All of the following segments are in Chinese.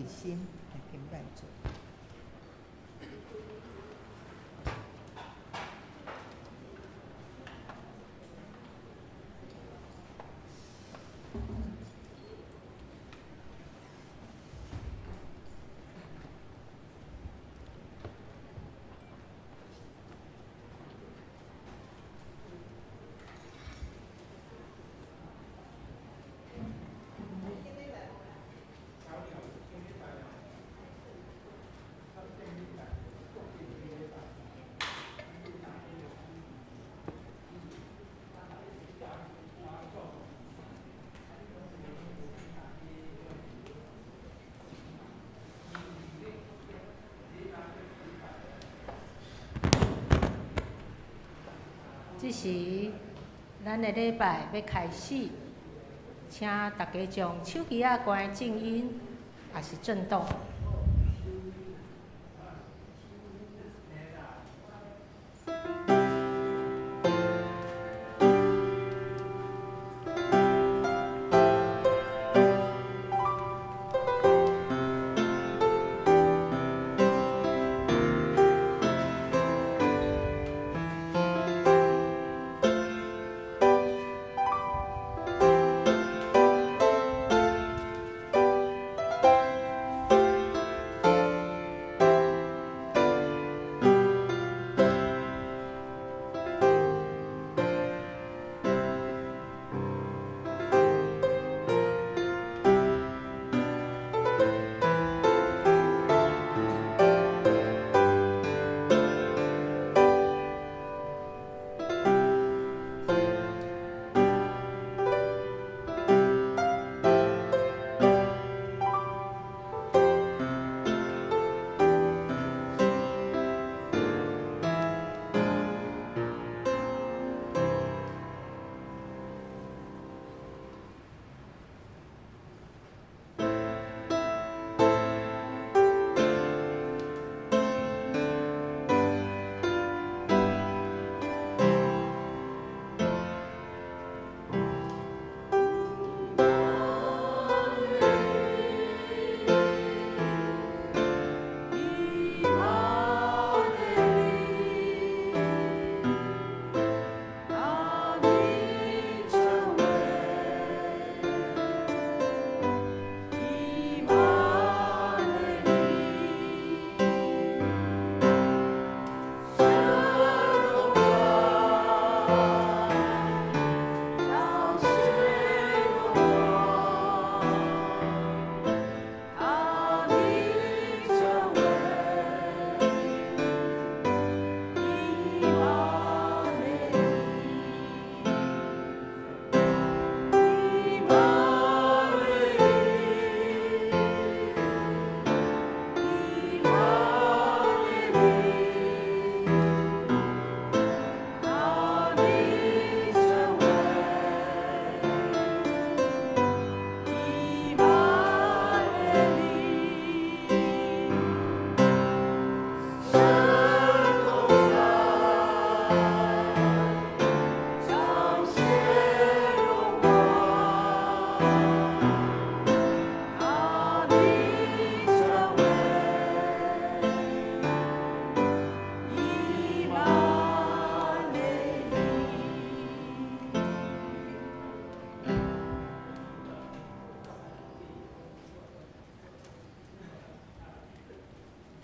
心来敬拜主。这时，咱的礼拜要开始，请大家将手机啊关静音，也是震动。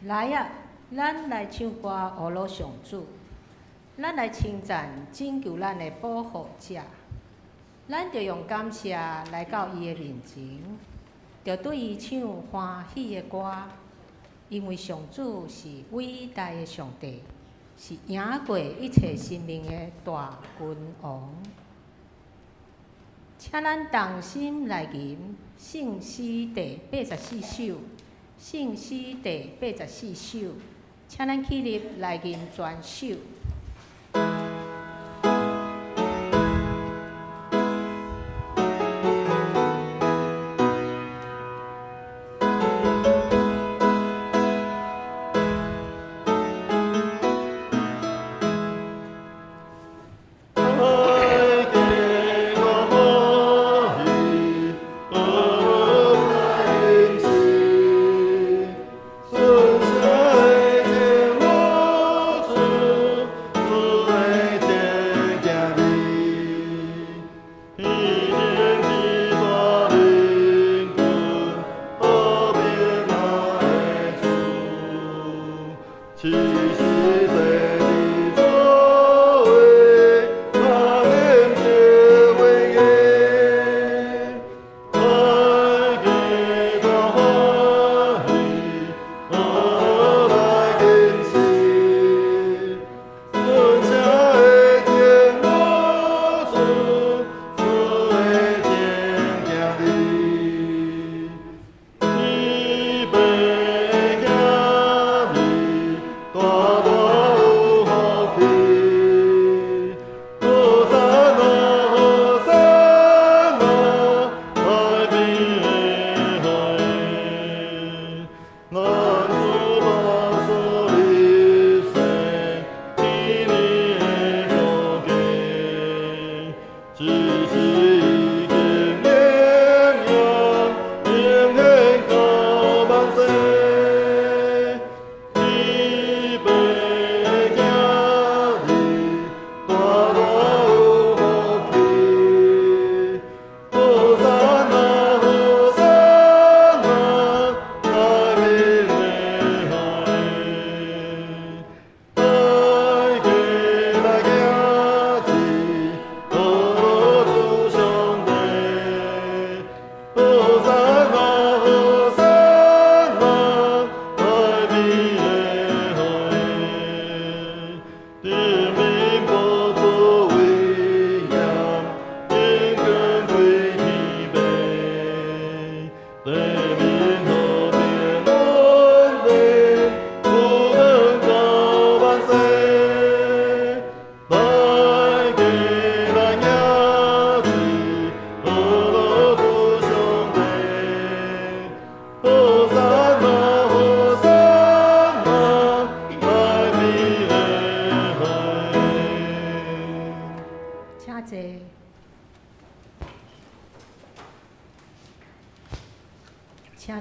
来呀，咱来唱歌阿罗上主，咱来称赞拯救咱的保护者。咱着用感谢来到伊的面前，着对伊唱欢喜的歌，因为上主是伟大的上帝，是赢过一切生命的大君王。请咱同心来吟圣诗第84首。圣诗第84首，请咱起立来吟全首。请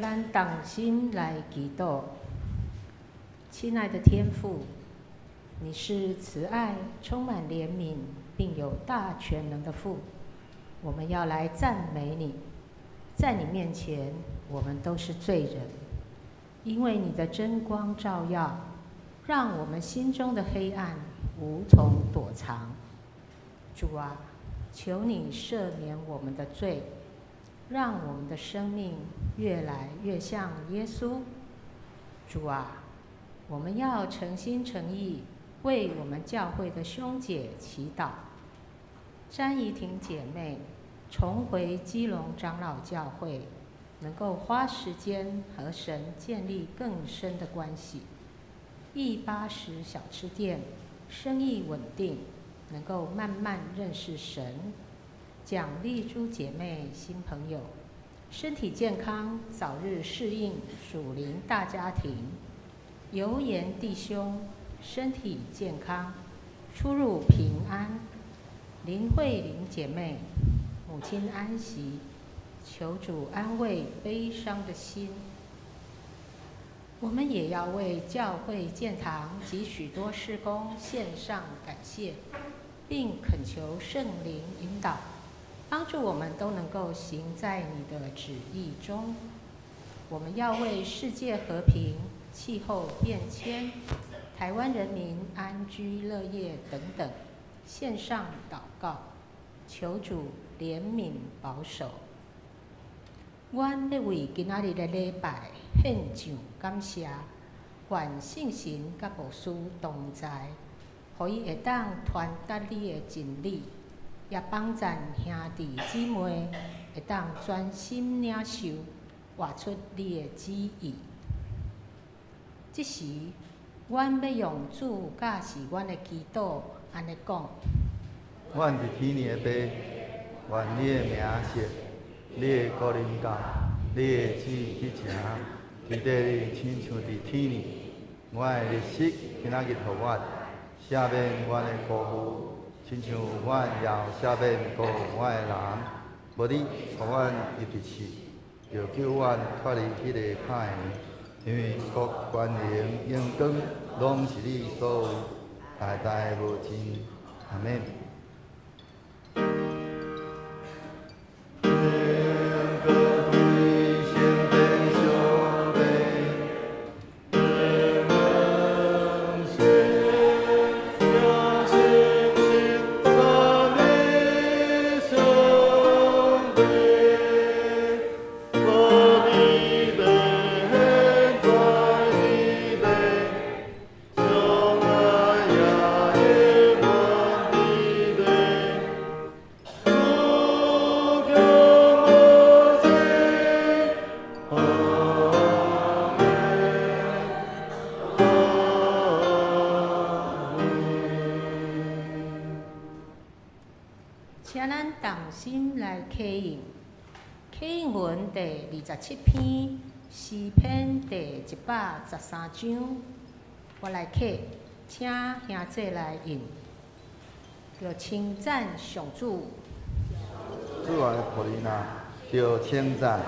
咱同心来祈祷。亲爱的天父，你是慈爱、充满怜悯，并有大全能的父。我们要来赞美你，在你面前，我们都是罪人，因为你的真光照耀，让我们心中的黑暗无从躲藏。主啊，求你赦免我们的罪，让我们的生命越来越像耶稣。主啊，我们要诚心诚意为我们教会的兄姐祈祷。詹怡婷姐妹重回基隆长老教会，能够花时间和神建立更深的关系。180小吃店生意稳定，能够慢慢认识神。奖励珠姐妹新朋友，身体健康，早日适应属灵大家庭。油盐弟兄身体健康，出入平安。林慧玲姐妹母亲安息，求主安慰悲伤的心。我们也要为教会建堂及许多事工献上感谢，并恳求圣灵引导，帮助我们都能够行在你的旨意中。我们要为世界和平、气候变迁、台湾人民安居乐业等等献上祷告，求主怜悯保守。阮要为今仔日的礼拜献上感谢，愿圣神甲牧师同在，互伊会当传达你的真理，也帮助兄弟姊妹会当专心领受，活出你的旨意。这时，阮要用主教示阮的祈祷，安尼讲：阮伫天年的爸，愿你的名谢，你的国临到，你的旨意去成，伫地里亲像伫天里。我的日息今仔日互阮，赦免阮的辜负，亲像阮也赦免辜负阮的人。无你互阮入地去，就救阮脱离迄个歹的。因为国权能荣光，拢是你所有，代代无尽。阿免。请咱同心来启应。启应文第27篇，诗篇第113章。我来启，请兄姐来应。要称赞上主，主的仆人啊，着称赞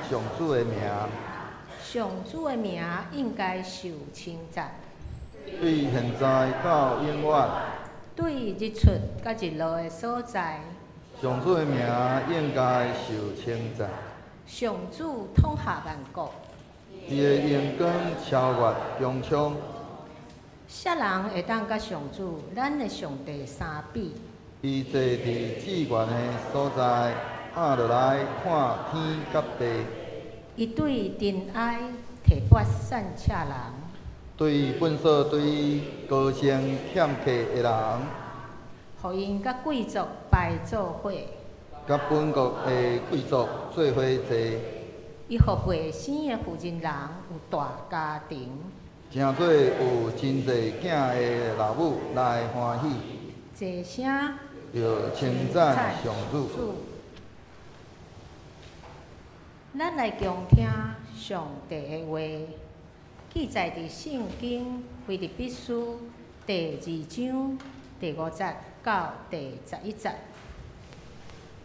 上主的名。上主的名应该受称赞。对现在到永远，对日出甲日落的所在，上主的名应该受称赞。上主统下万国，伊的阳光超越穹苍。啥人会当甲上主，咱的上帝相比？伊坐伫至高的所在，下落来看天甲地。伊对尘埃提拔善车人，对本所对高声欠客的人，互因甲贵族排做伙。甲本国的贵族做伙坐，伊互陪生的负人人有大家庭，诚做有真侪囝的老母来欢喜。齐声要称赞上主。咱来共听上帝的话，记载伫圣经腓立比书第2章第5节到第11节。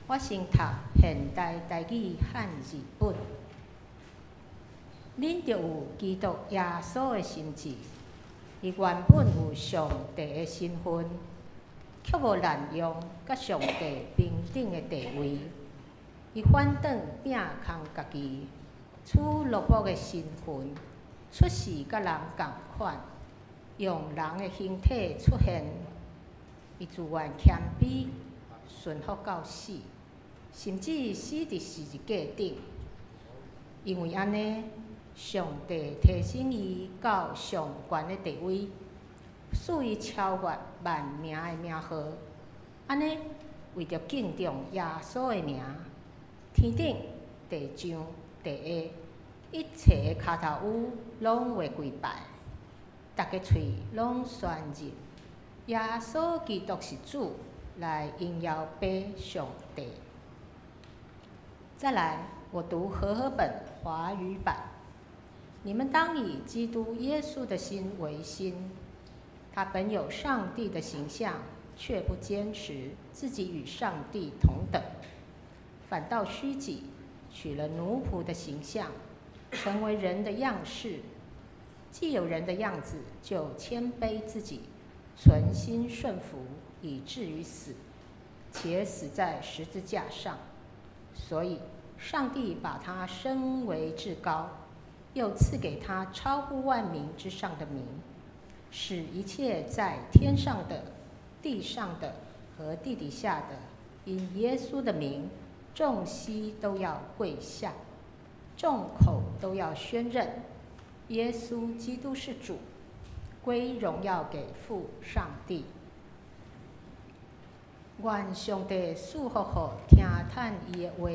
我先读现代台语和日本。恁着有基督耶稣的心志，伊原本有上帝的身份，却无滥用甲上帝平等的地位。伊反倒摒空家己，取奴仆的身份，出世甲人共款，用人的形体出现。伊自愿谦卑，顺服到死，甚至死伫十字架顶。因为安尼，上帝提升伊到上悬的地位，使伊超越万名的名号。安尼，为着敬重耶稣的名，天顶、地上、地下，一切的骹头污拢会跪拜，逐个喙拢宣认耶稣基督是主，来应邀拜上帝。再来，我读和合本华语版。你们当以基督耶稣的心为心，他本有上帝的形象，却不坚持自己与上帝同等，反倒虚己，取了奴仆的形象，成为人的样式。既有人的样子，就谦卑自己，存心顺服，以至于死，且死在十字架上。所以，上帝把他升为至高，又赐给他超乎万民之上的名，使一切在天上的、地上的和地底下的，因耶稣的名，众膝都要跪下，众口都要宣认，耶稣基督是主，归荣耀给父上帝。愿上帝赐福予听叹伊的话，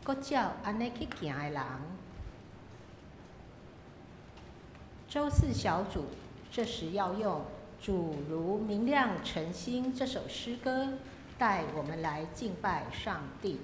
搁照安尼去行的人。周四小组这时要用《主如明亮晨星》这首诗歌，带我们来敬拜上帝。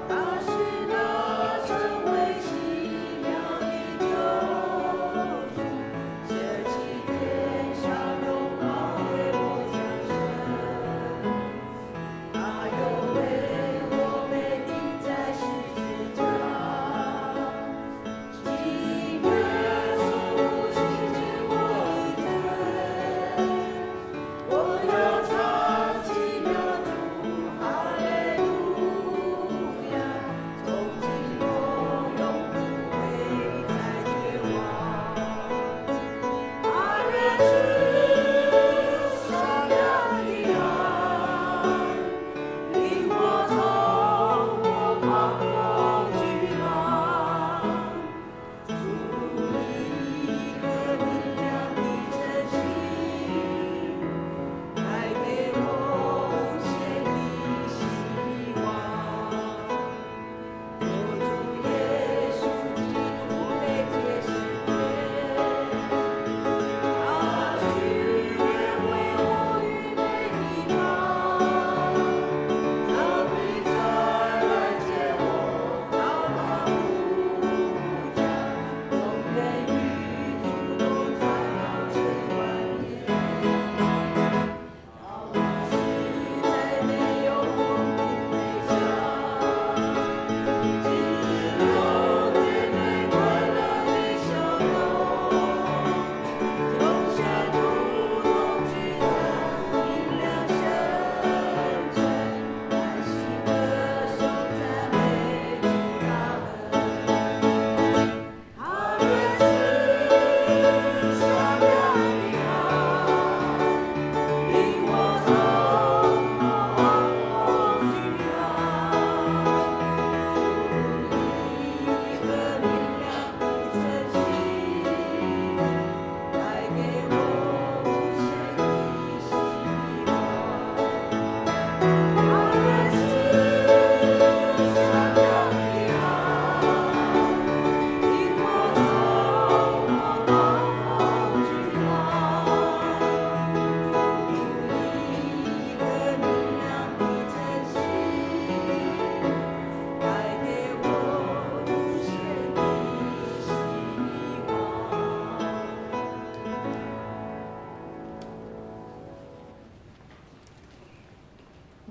他是那成为奇妙的救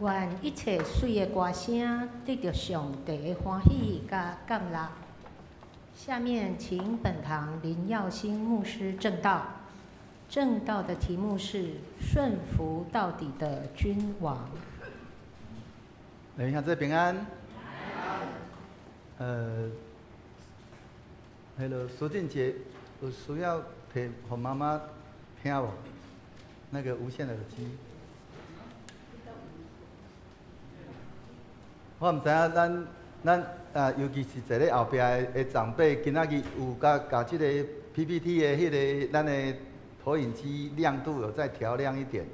愿一切水的歌声得到上帝的欢喜甲降纳。下面请本堂林耀兴牧师正道。正道的题目是“顺服到底的君王”。兄弟平安。苏俊杰有需要给妈妈听无？那个无线耳机。我唔知影，咱尤其是坐咧后壁的长辈，今仔日有甲即个 PPT 的迄个咱的投影机亮度有再调亮一点，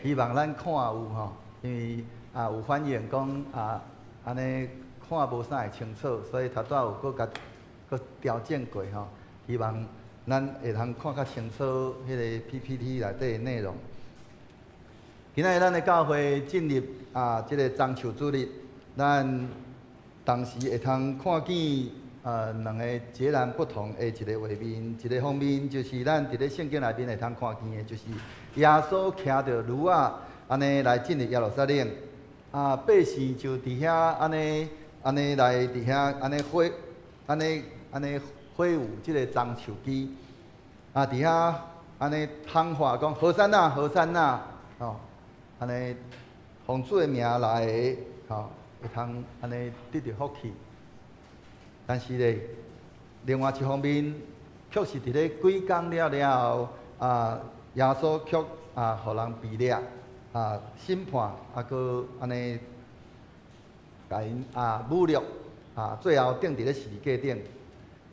希望咱看有吼，因为有反映讲安尼看无啥会清楚，所以头拄有搁调整过吼，希望咱会通看较清楚迄个 PPT 内底的内容。今仔日咱的教会进入即个中秋主日。咱当时会通看见两个截然不同的一个画面，一个方面就是咱伫咧圣经内面会通看见的，就是耶稣骑着驴仔安尼来进入耶路撒冷，百姓就伫遐安尼来伫遐安尼挥舞即个棕树枝，伫遐安尼喊话讲何山那何山那，安尼奉主的名来的，会通安尼得到福气，但是咧，另外一方面，却是伫咧几工了后，耶稣却互人被掠，审判，搁安尼，甲因侮辱，最后钉伫咧十字架顶。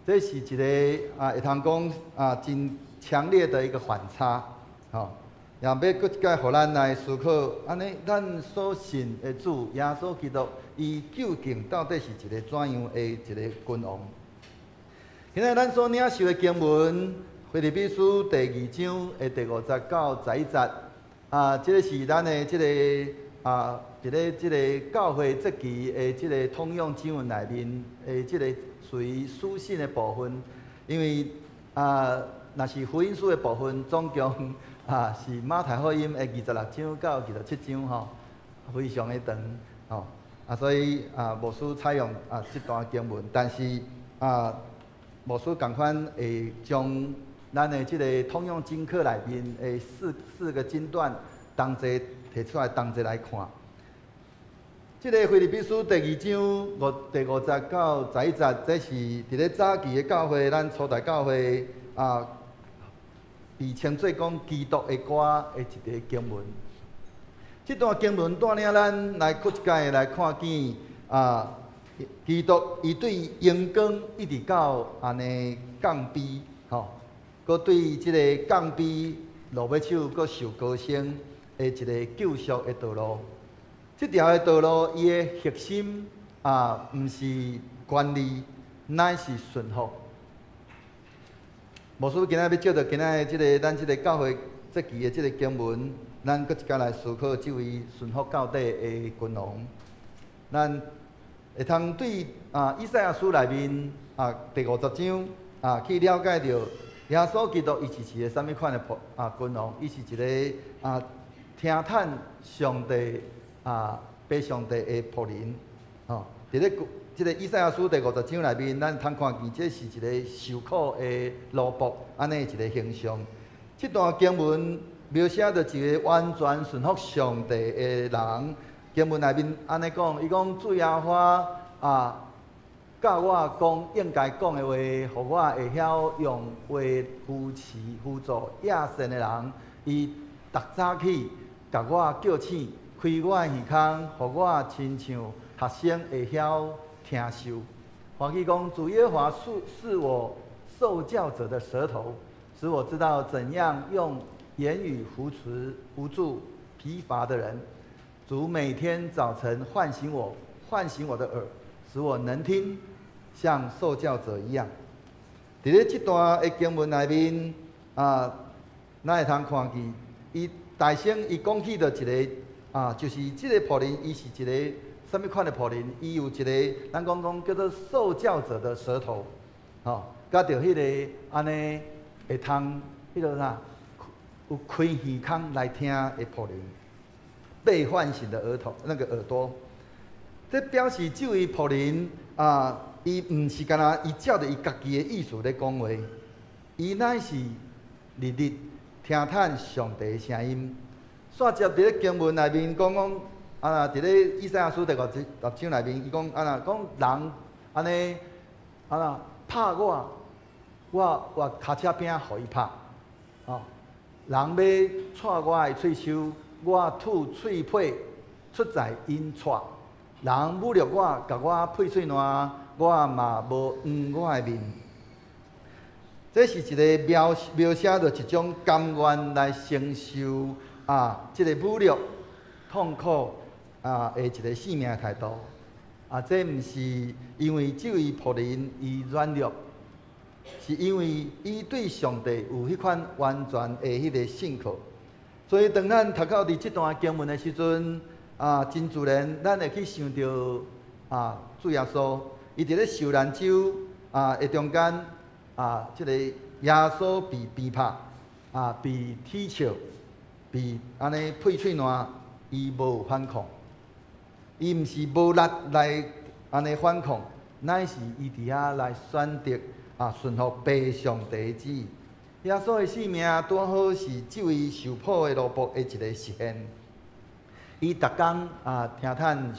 这是一个会通讲真强烈的一个反差，也要搁一摆，互咱来思考，安尼咱所信的主耶稣基督，伊究竟到底是一个怎样的一个君王？今仔咱所领受的经文，腓立比书第2章的第50到11节，这个是咱的这个这个教会这期的这个通用经文内面的这个属于书信的部分，因为若是福音书的部分，总共是马太福音的26章到27章吼，非常的长吼，所以牧师采用这段经文，但是牧师共款会将咱的这个通用经课内面的四个经段同齐摕出来，同齐来看。这个腓立比书第2章第50到11节，这是伫咧早期的教会，咱初代教会被称作讲基督的歌的一个经文。这段经文带领咱来搁一摆来看见基督伊对阳光一直到安尼降卑吼，搁对即个降卑落尾手搁受高升的一个救赎的道路。这条的道路，伊的核心毋是管理，乃是顺服。牧师今仔要借着今仔的咱这个教会这期的这个经文，咱搁一家来思考这位顺服到底的君王。咱会通对以赛亚书内面第50章去了解到耶稣基督伊是一个什么款的君王，伊是一个听叹上帝被上帝的仆人伫咧这个以赛亚书第50章内面，咱通看见这是一个受苦的奴仆安尼一个形象。这段经文描写着一个完全顺服上帝的人。经文内面安尼讲，伊讲主耶和华教我讲应该讲的话，互我会晓用话扶持辅助野善的人。伊逐早起甲我叫醒，开我的耳孔，互我亲像学生会晓听受。欢喜讲，主耶和华是我受教者的舌头，使我知道怎样用言语扶助疲乏的人。主每天早晨唤醒我的耳，使我能听，像受教者一样。伫咧这段的经文内面，咱会通看见，伊大声伊讲起着一个就是这个仆人，伊是一个什么款的仆人？伊有一个咱讲叫做受教者的舌头，甲着迄个安尼会通迄个啥，有开耳孔来听的仆人。被唤醒的耳朵。这表示这位仆人伊毋是干那伊照着伊家己的意思咧讲话，伊乃是日日听探上帝的声音。煞接伫咧经文内面讲，伫咧以赛亚书第56章内面，伊讲讲人安尼拍我骹车饼互伊拍，人要踹我的喙手，我吐喙沫出在因踹。人侮辱我，甲我配喙烂，我嘛无黄我的面。这是一个描写着一种甘愿来承受即个侮辱、痛苦的一个生命态度。这毋是因为这位仆人伊软弱，是因为伊对上帝有迄款完全的迄个信靠。所以当咱读到伫这段经文的时阵，真自然，咱会去想到主耶稣，伊伫咧受难周的中间，即个耶稣被鞭拍，被踢笑，被安尼配喙烂，伊无反抗，伊毋是无力来安尼反抗，乃是伊伫遐来选择顺服被上帝的旨意。耶稣的性命拄好是这位受迫的奴仆的一个实现。伊逐工听探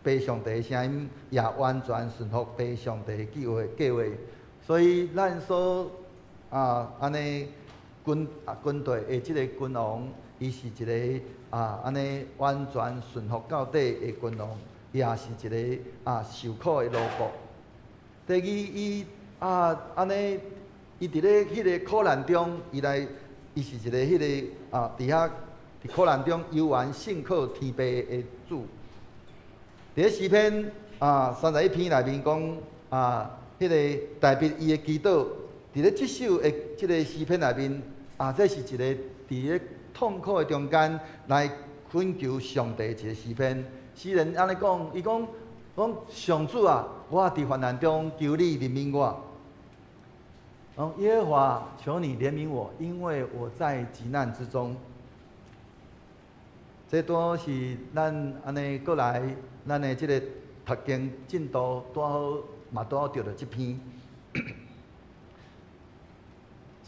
被上帝的声音，也完全顺服被上帝的计划。所以咱所安尼军队的即个君王，伊是一个安尼完全顺服到底的君王，也是一个受苦的奴仆。第二，伊安尼，伊伫咧迄个苦难中，伊是一个迄个伫遐。伫苦难中，犹原信靠天父的主。伫咧诗篇31篇内面讲迄个代表伊的祈祷。伫咧即首的即个诗篇内面这是一个伫咧痛苦的中间来恳求上帝一个诗篇。诗人安尼讲，伊讲上主我伫患难中求你怜悯我。耶和华，求你怜悯我，因为我在急难之中。这段是咱安尼过来，咱的这个读经进度拄好着到这篇。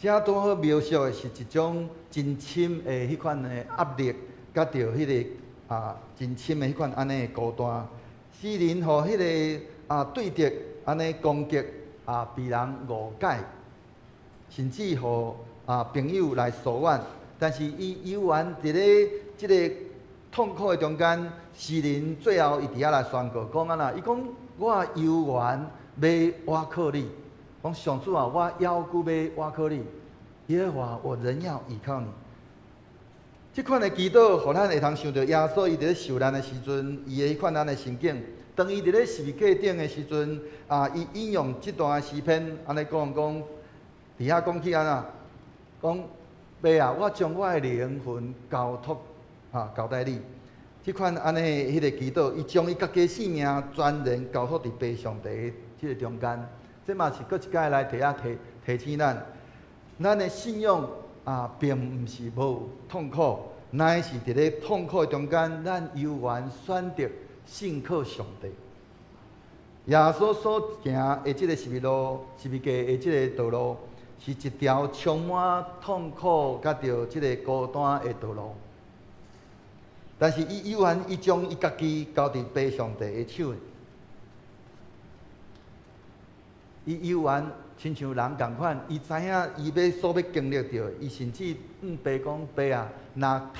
这拄好描述的是一种真深的迄款的压力，甲着迄个真深的迄款安尼的孤单。诗人互迄个对敌安尼攻击被人误解，甚至互朋友来疏远，但是伊犹原伫咧即个痛苦的中间，诗人最后伊伫遐来宣告，讲伊讲我犹原要倚靠你，讲上主我还久要倚靠你，耶和华我仍要依靠你。即款的祈祷，互咱会通想到耶稣伊伫咧受难的时阵，伊的迄款咱的心境。当伊伫咧十字架顶的时阵，伊引用即段诗篇，安尼讲，伫遐讲起讲爸我将我的灵魂交托。交代你，即款安尼迄个祈祷，伊将伊家己生命全然交托伫爸上帝即个中间，这嘛是搁一摆来提醒咱的信仰并毋是无痛苦，乃是伫咧痛苦的中间，咱犹原选择信靠上帝。耶稣所行的即个十字架的即个道路，是一条充满痛苦甲着即个孤单的道路。但是伊犹原将伊家己交伫爸上帝的手，伊犹原亲像人共款，伊知影伊所要经历到，伊甚至爸讲爸若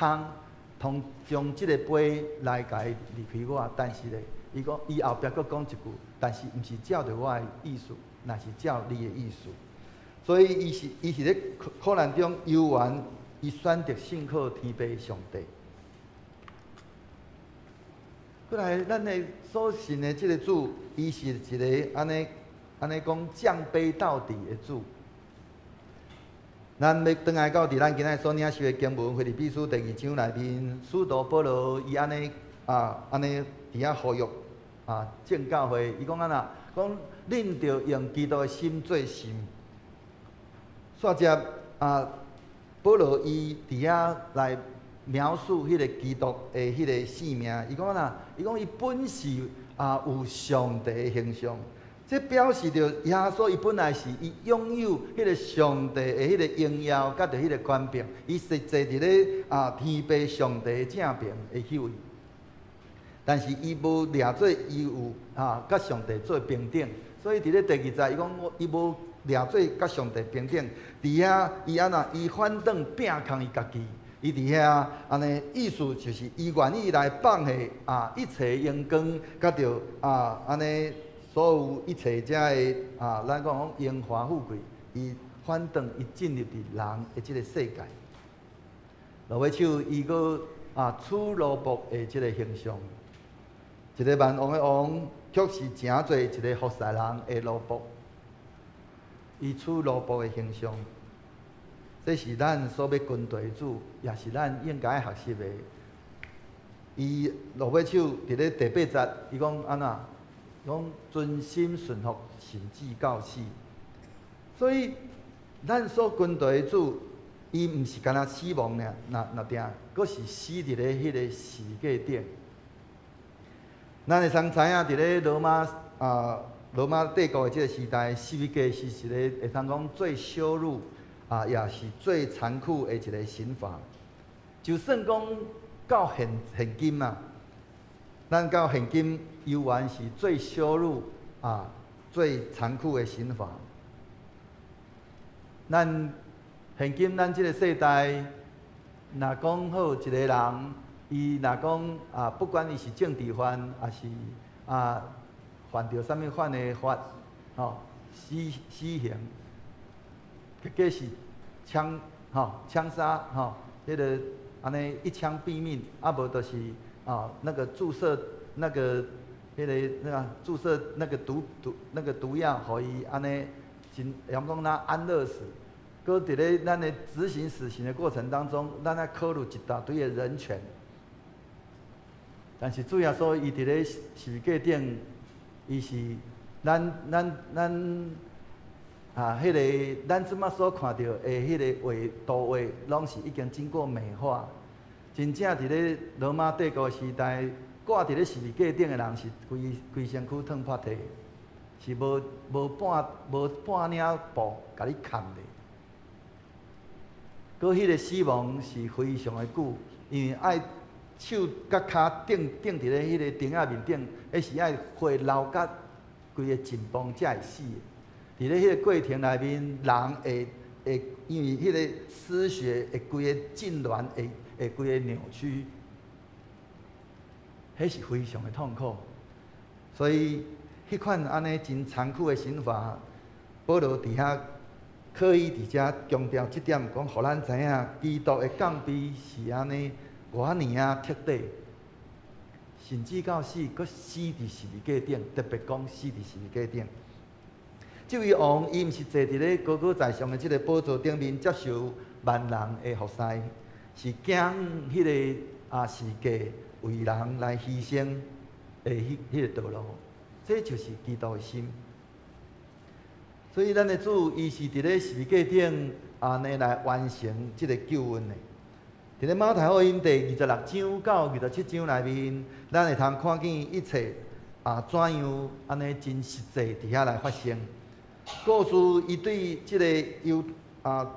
通将即个杯来甲伊离开我，但是咧，伊讲伊后壁佫讲一句，但是毋是照着我的意思，若是照你的意思。所以伊是咧苦难中犹原伊选择信靠天父上帝。过来，咱的所信的即个主，伊是一个安尼讲降卑到底的主。咱要转来到咱今仔所领受的经文，腓立比书第2章内面，使徒保罗伊安尼伫遐呼吁正教会，伊讲讲恁着用基督的心做心。煞接保罗伊伫遐来描述迄个基督的迄个性命。伊讲啦，伊讲伊本是有上帝的形象，这表示着耶稣伊本来是伊拥有迄个上帝的迄个荣耀，甲着迄个权柄，伊是坐伫咧天父上帝正边的迄位。但是伊无掠做伊有甲上帝做平等，所以伫咧第20节伊讲伊无掠做甲上帝平等，伫遐伊安那伊反倒拼空伊家己。伊伫遐安尼意思就是伊愿意来放下一切荣光，甲着安尼所有一切遮的咱讲荣华富贵，伊反倒伊进入伫人的即个世界。落尾手伊个取罗卜的即个形象，一个万王的王，却是诚侪一个服侍人的罗卜，伊取罗卜的形象。这是咱所要跟随的主，也是咱应该学习的。伊落尾手伫咧第8节，伊讲安那，讲专心顺服，甚至到死。所以，咱所跟随的主，伊毋是干那死亡尔，那定，佫是死伫咧迄个十字架顶。咱会通知影，伫咧罗马帝国的即个时代，十字架是一个会通讲最羞辱。也是最残酷的一个刑罚。就算讲到现今咱到现今犹原是最羞辱最残酷的刑罚。现今咱这个世代，若讲好一个人，伊若讲不管伊是政治犯，还是犯着啥物犯的法，死刑。结果是枪杀迄个安尼一枪毙命，无就是那个注射注射那个毒药，互伊安尼真讲他安乐死。搁伫咧咱的执行死刑的过程当中，咱要考虑一大堆的人权。但是主要说，伊伫咧十字架顶，伊是咱。迄个咱即马所看到的迄个图画，拢是已经经过美化。真正伫咧罗马帝国时代，挂伫咧十字架顶的人是规身躯烫破体，是无半领布甲你砍的。搁迄个死亡是非常的久，因为爱手甲骹顶伫咧迄个钉仔面顶，迄是爱火流甲规个紧绷才会死的。伫咧迄个过程内面，人会因为迄个失血，会规个痉挛，会规个扭曲，迄是非常的痛苦。所以，迄款安尼真残酷的刑罚，保罗伫遐刻意伫遮强调即点，讲互咱知影，基督的降卑是安尼偌尔彻底，甚至到死，搁死伫十字架顶，特别讲死伫十字架顶。这位王，伊毋是坐伫咧高高在上的即个宝座顶面，接受万人的服侍，是经迄个十字架为人来牺牲的迄个道路，这就是基督的心。所以，咱的主伊是伫咧十字架顶安尼来完成即个救恩的。伫咧马太福音第26章到27章内面，咱会通看见一切怎样安尼真实际伫遐来发生。故事伊对即个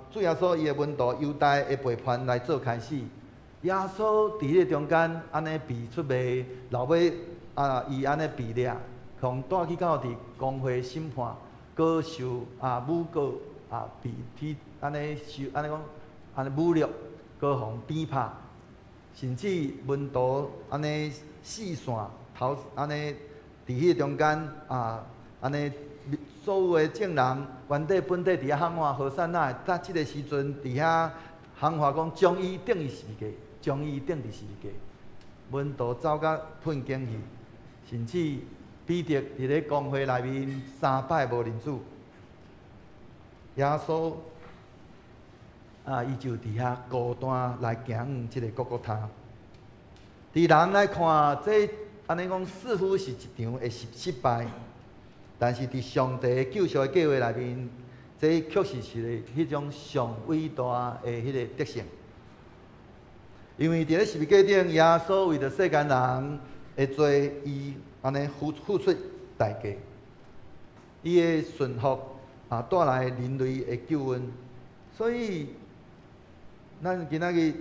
主耶稣伊的门徒犹大的背叛来做开始。耶稣伫迄中间安尼被出卖，后尾伊安尼被掠，互带去到伫公会审判，搁受诬告被安尼受安尼讲安尼侮辱，搁互鞭拍，甚至门徒安尼四散逃安尼伫迄中间安尼。所有的证人原底本地伫遐喊话何塞那，在即个时阵伫遐喊话讲将伊钉于十字架，将伊钉伫十字架。门徒走甲困境去，甚至彼得伫咧公会内面3摆无认主。耶稣伊就伫遐孤单来行往即个各各他。伫人来看，这安尼讲似乎是一场会失败。但是伫上帝的救赎的计划内面，这确实是迄种上伟大的迄个德性。因为伫咧十字架顶，耶稣为着世间人的罪，伊安尼付出代价，伊的顺服带来人类的救恩。所以，咱今仔日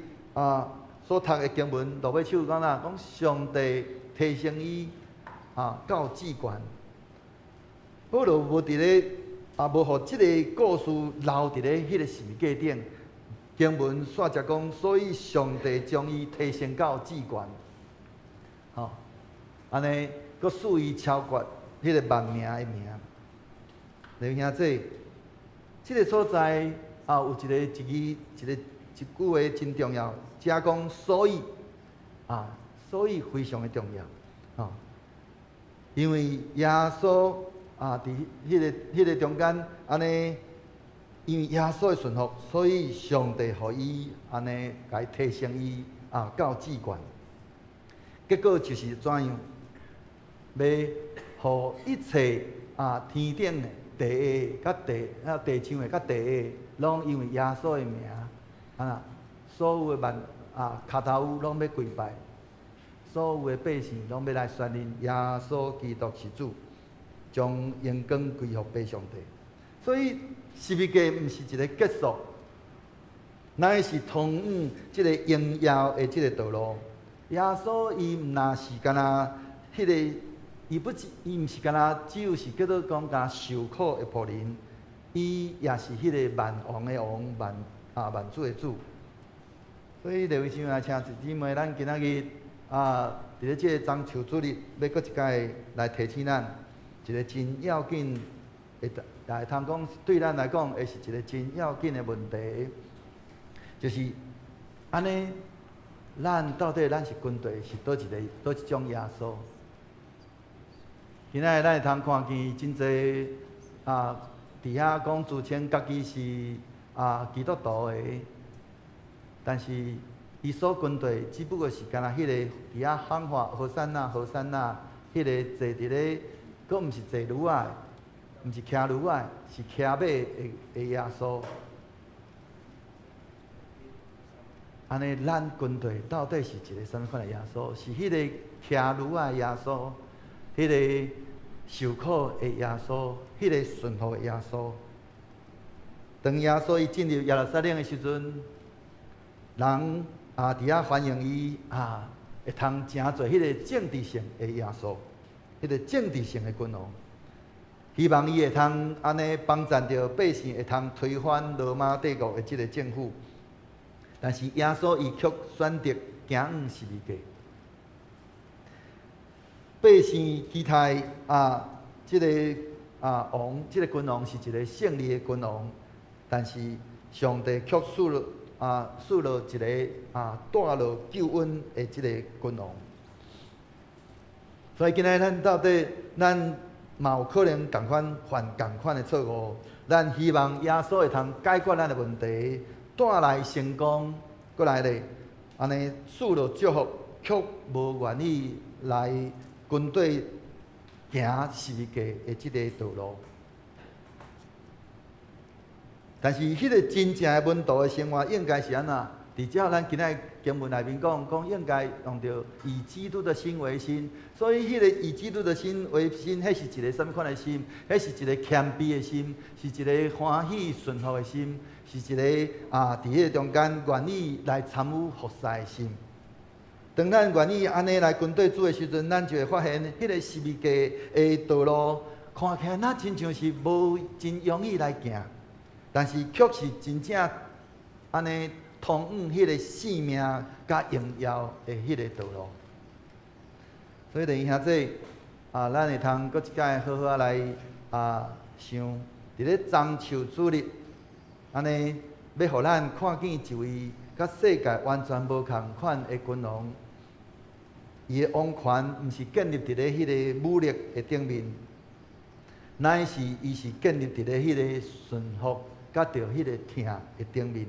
所读的经文，罗马书讲啦，讲上帝提升伊到至悬。保罗无伫咧无互即个故事留伫咧迄个十字架顶。经文煞只讲，所以上帝将伊提升到至悬，安尼，佮使伊超越迄个万名的名。弟兄姊，即个所在有一句话真重要，只讲所以所以非常的重要，因为耶稣伫迄个中间安尼。因为耶稣的顺服，所以上帝予伊安尼来提升伊到至悬。结果就是怎样？要互一切天顶的第下、甲地上的、甲地下，拢因为耶稣的名，所有的脚头拢要跪拜，所有的百姓拢要来宣认耶稣基督是主，将荣光归乎俾上帝。所以十字架毋是一个结束，乃是通往即个荣耀的即个道路。耶稣伊毋那是干那迄个，伊毋是干那只有是叫做讲干受苦的仆人，伊也是迄个万王的王，万主的主。所以，各位弟兄请姊妹，咱今仔日伫咧即个中秋主日，要搁一届来提醒咱一个真要紧的。也会通讲，对咱来讲，会是一个真要紧的问题，就是安尼，咱到底是军队是倒一种耶稣？今仔咱会通看见真侪伫遐讲自称家己是基督徒的，但是伊所军队只不过是干那迄个伫遐喊话何山呐何山呐，迄个坐伫咧，佫毋是坐驴仔。毋是骑驴仔，是骑马的耶稣。安尼，咱军队到底是一个什么款的耶稣？是迄个骑驴仔的耶稣，迄个受苦的耶稣，迄个顺服的耶稣。当耶稣伊进入耶路撒冷的时阵，人伫遐欢迎伊会通诚做迄个政治性的耶稣，迄个政治性的君王。希望伊会通安尼帮助着百姓，会通推翻罗马帝国的即个政府。但是耶稣伊却选择行往十字架。百姓期待即个王，即个君王是一个胜利的君王，但是上帝却赐了一个带落救恩的即个君王。所以今日咱到底嘛有可能共款犯共款的错误，咱希望耶稣会通解决咱的问题，带来成功，过来咧，安尼赐落祝福，却无愿意来军队行十字架的即个道路。但是，迄个真正的门徒的生活应该是安怎？伫照咱今仔经文内面讲应该用着以基督的心为心，所以迄个以基督的心为心，迄是一个什么款的心？迄是一个谦卑的心，是一个欢喜顺服的心，是一个伫迄个中间愿意来参与服侍的心。当咱愿意安尼来军队做的时阵，咱就会发现，迄个十字架的道路看起来那亲像是无真容易来行，但是却是真正安尼。通往迄个性命甲荣耀的迄个道路，所以弟兄姊妹咱会通搁一摆好好来想，伫咧中秋主日，安尼要互咱看见一位甲世界完全无共款的君王，伊的王权毋是建立伫咧迄个武力的顶面，乃是伊是建立伫咧迄个顺服甲着迄个疼的顶面。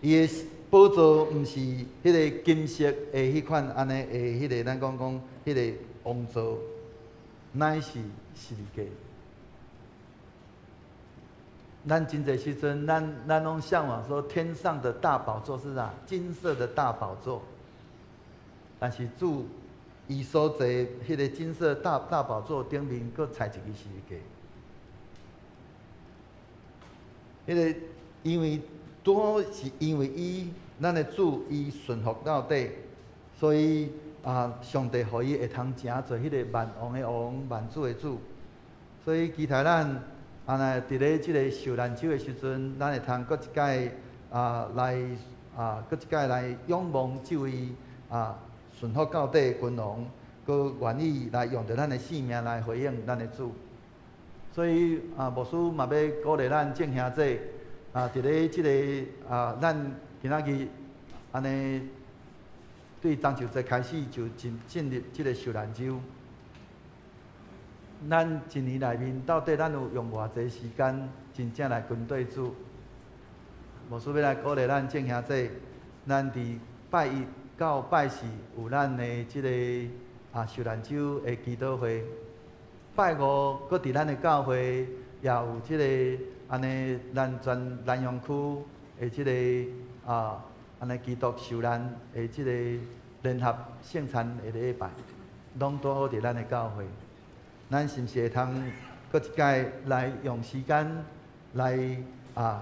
伊的宝座毋是迄个金色的迄款安尼的迄个，咱讲迄个王座，乃是十字架。咱真侪时阵，咱拢向往说天上的大宝座是啥？金色的大宝座。但是主伊所在迄个金色大宝座顶面，佫踩一个十字架。迄个因为多是因为伊，咱的主伊顺服到底，所以上帝互伊会通成做迄个万王的王、万主的主。所以期待咱伫咧即个受难周的时阵，咱会通搁一届搁一届来仰望这位顺服到底的君王，佮愿意来用着咱的性命来回应咱的主。所以牧师嘛要鼓励咱众兄弟伫咧即个咱今仔日安尼对中秋节开始就进入即个受难周。咱一年内面到底咱有用偌济时间真正来跟对主？牧师要来鼓励咱众兄弟，咱伫拜一到拜四有咱的即个受难周的祈祷会，拜五搁伫咱的教会也有即个安尼咱全南阳区的即个安尼基督受难的即个联合圣餐的礼拜，拢拄好伫咱的教会。咱是毋是会通搁一届来用时间来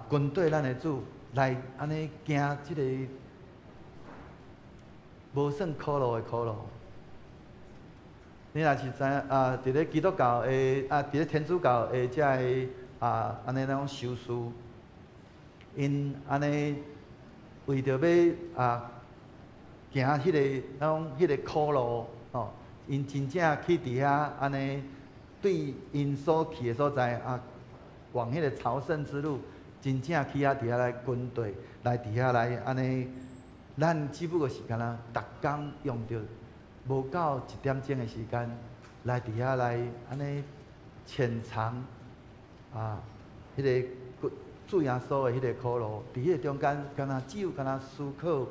跟对咱的主，来安尼行即个无算苦路的苦路？你若是知伫咧基督教的伫咧天主教的遮个安尼那种修士，因安尼为着要行迄个那种迄个苦路吼，因真正去伫遐安尼。对因所去的所在往迄个朝圣之路，真正去遐伫遐来跟队，来伫遐来安尼，咱只不过是干那，逐工用着无够1点钟的时间，来伫遐来安尼浅尝迄个主耶稣的迄个苦路，伫迄个中间，干那只有干那思考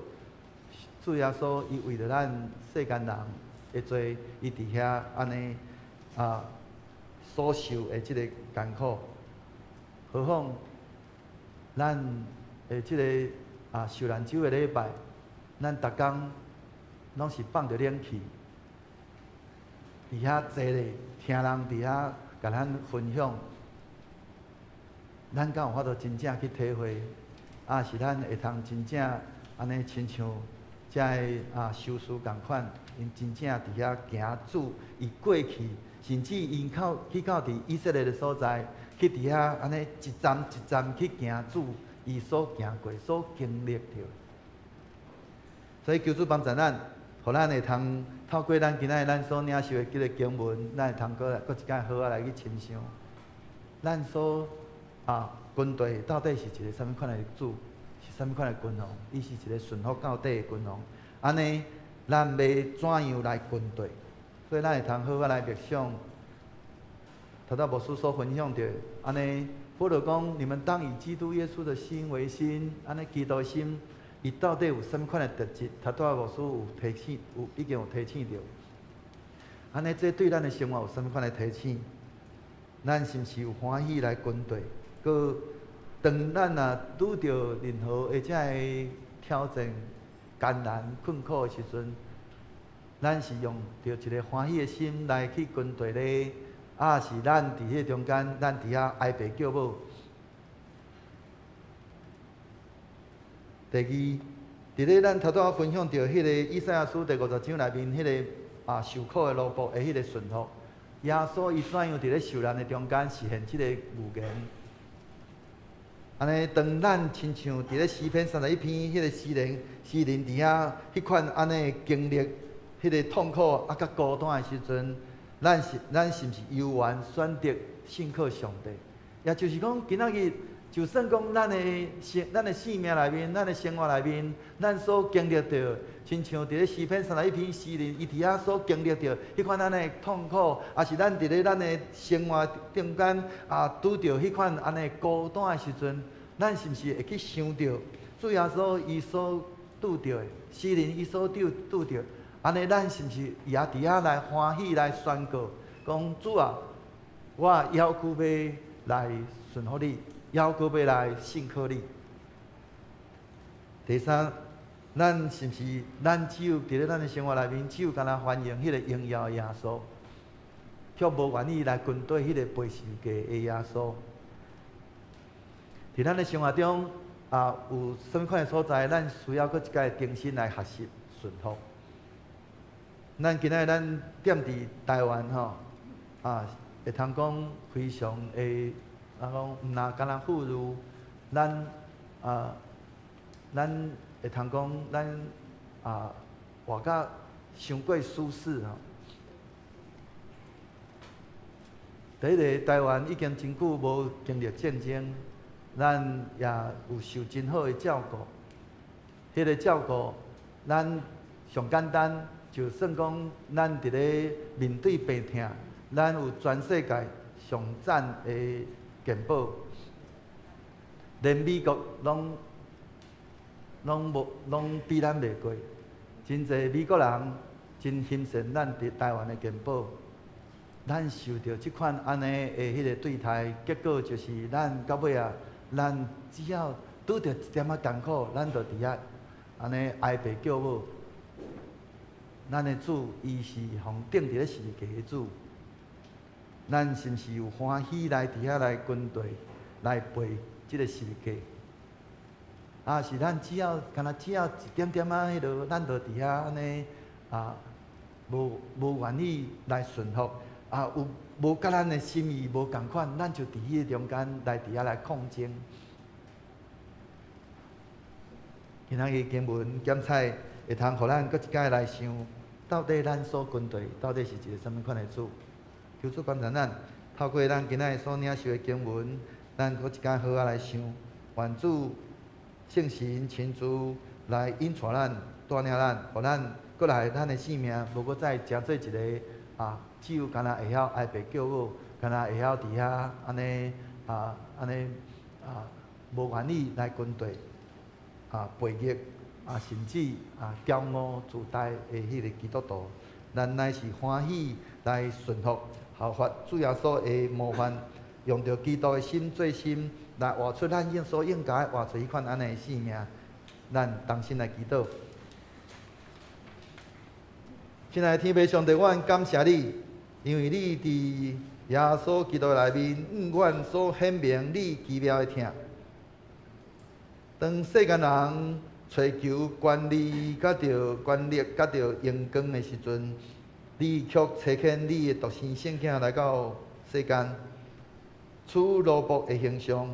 主耶稣伊为着咱世间人会做，伊伫遐安尼所受的即个艰苦，何况咱的即个受难周的礼拜，咱逐工拢是放着冷气，伫遐坐咧，听人伫遐甲咱分享，咱敢有法度真正去体会？是咱会通真正安尼亲像遮个修士共款，因真正伫遐行主伊过去。甚至因去到伫以色列的所在，去伫遐安尼一站一站去行主伊所行过、所经历着。所以求主帮助咱，互咱会通透过咱今仔日咱所领受的即个经文，咱会通搁一届好来去亲像，咱所军队到底是一个什么款的主，是什么款的君王？伊是一个顺服到底的君王。安尼，咱要怎样来军队？所以咱会通好来默想，头牧师所分享着，安尼保罗讲，你们当以基督耶稣的心为心，安尼基督心，伊到底有什么款的特质？头牧师有提醒，已经有提醒着。安尼这对咱的生活有什么款的提醒？咱是毋是有欢喜来军队？佮当咱拄着任何或者的挑战、艰难、困苦的时阵，咱是用着一个欢喜的心来去军队咧，是咱伫迄中间，咱伫遐哀爸叫母。第二，伫咧咱头拄分享着迄个以赛亚书第50章内面迄个受苦的奴仆的迄个顺服，耶稣伊怎样伫咧受难的中间实现即个预言？安尼，当咱亲像伫咧诗篇31篇迄个诗人伫遐迄款安尼经历。迄个痛苦甲孤单的时阵，咱是毋是犹原选择信靠上帝？也就是讲，今仔日就算讲咱的性命内面，咱的生活内面，咱所经历着，亲像伫咧诗篇31篇诗人伊伫遐所经历着迄款安尼痛苦，也是咱伫咧咱的生活中间拄着迄款安尼孤单的时阵，咱是毋是会去想着主耶稣伊所拄着的，诗人伊所拄着？安尼，咱是毋是也伫遐来欢喜来宣告，讲主啊，我要求要来顺服你，邀各位来信靠你。第三，咱是毋是咱只有伫咧咱的生活内面，只有干那欢迎迄个荣耀的耶稣，却无愿意来跟对迄个背十字架的耶稣？伫咱的生活中有什么款的所在，咱需要搁一摆重新来学习顺服。咱今仔咱踮伫台湾会通讲非常的讲毋那干那富裕，咱会通讲咱活甲伤过舒适第一个，台湾已经真久无经历战争，咱也有受真好的照顾。迄个照顾，咱上简单，就算讲咱伫咧面对病痛，咱有全世界上赞的健保，连美国拢比咱袂过。真侪美国人真欣赏咱伫台湾的健保。咱受到即款安尼的迄个对待，结果就是咱到尾咱只要拄着一点艰苦，咱就伫遐安尼哀爸叫母。咱的主，伊是互钉伫咧十字架的主。咱是毋是有欢喜来伫遐来跟队来背即个十字架？是咱只要一点点迄落，咱就伫遐安尼无愿意来顺服。有无甲咱的心意无共款，咱就伫迄个中间来伫遐来抗争。今仔日经文检采会通，互咱搁一摆来想，到底咱所跟对到底是一个什么款的主？求主帮助咱，透过咱今仔日所领受的经文，咱搁一摆好来想，愿主圣神亲自来引带咱、带领咱，互咱搁来咱的生命，无搁再成做一个只有干那会晓哀爸叫母，干那会晓伫遐安尼无愿意来跟对背逆甚至骄傲自大的迄个基督徒，咱乃是欢喜来顺服效法主耶稣的模范，用着基督的心做心，来活出咱所应该活出迄款安尼的生命。咱同心来祈祷。亲爱的天父上帝，阮感谢你，因为你伫耶稣基督内面，阮所显明你奇妙的疼。当世间人追求权利、甲着权力、甲着荣光的时阵，你却差遣你的独生圣子来到世间，取奴仆的形象，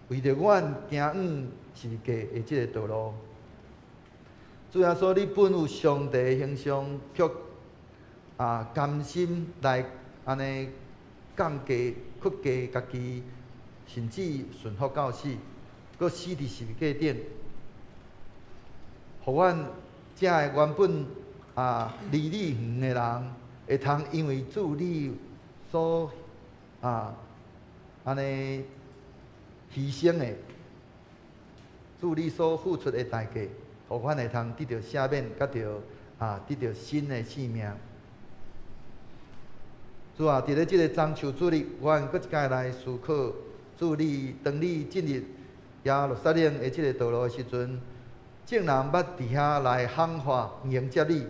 为着阮行十字架的即个道路。主耶稣，你本有上帝的形象，却甘心来安尼降低、屈低家己，甚至顺服到死，搁死伫十字架顶，互阮这个原本离你远的人，会通因为主你所安尼牺牲的，主你所付出的代价，互阮会通得到赦免，甲着得到新的生命。主伫咧即个中秋主日，阮搁一摆来思考，主你当你进入耶路撒冷的即个道路的时阵，众人捌伫遐来喊话迎接你，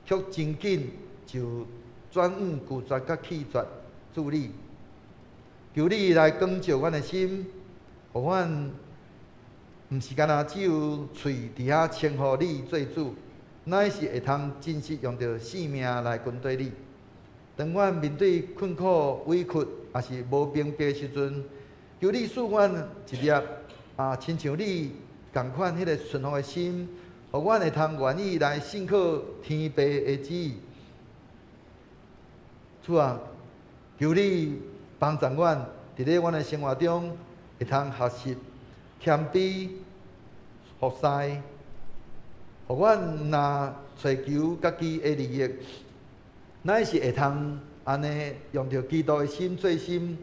却真紧就转往拒绝甲弃绝主你。求你来光照阮的心，互阮毋是干那只有喙伫遐称呼你做主，乃是会通真实用着性命来跟对你。当阮面对困苦、委屈，也是无明白的时阵，求你赐阮一粒亲像你共款迄个顺服的心，互阮会通愿意来信靠天父的旨意。主啊，求你帮助阮，伫咧阮的生活中会通学习谦卑、服侍，互阮若追求家己的利益，乃是会通安尼用着基督的心做心，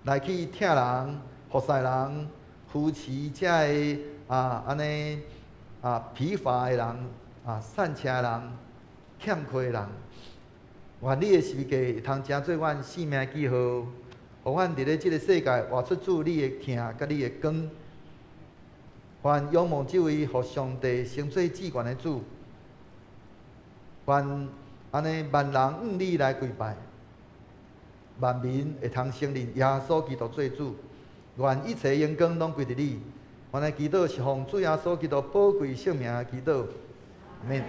来去疼人、服侍人、扶持遮个安尼疲乏的人、散车的人、欠缺的人。愿你的十字架会通成做阮生命记号，互阮伫咧即个世界活出主你的疼甲你的光。愿仰望即位互上帝升做至高的主，愿安尼万人向你来跪拜，万民会通承认耶稣基督做主。愿一切荣光拢归伫你。阮的祈祷是奉主耶稣基督宝贵圣名的祈祷，阿免。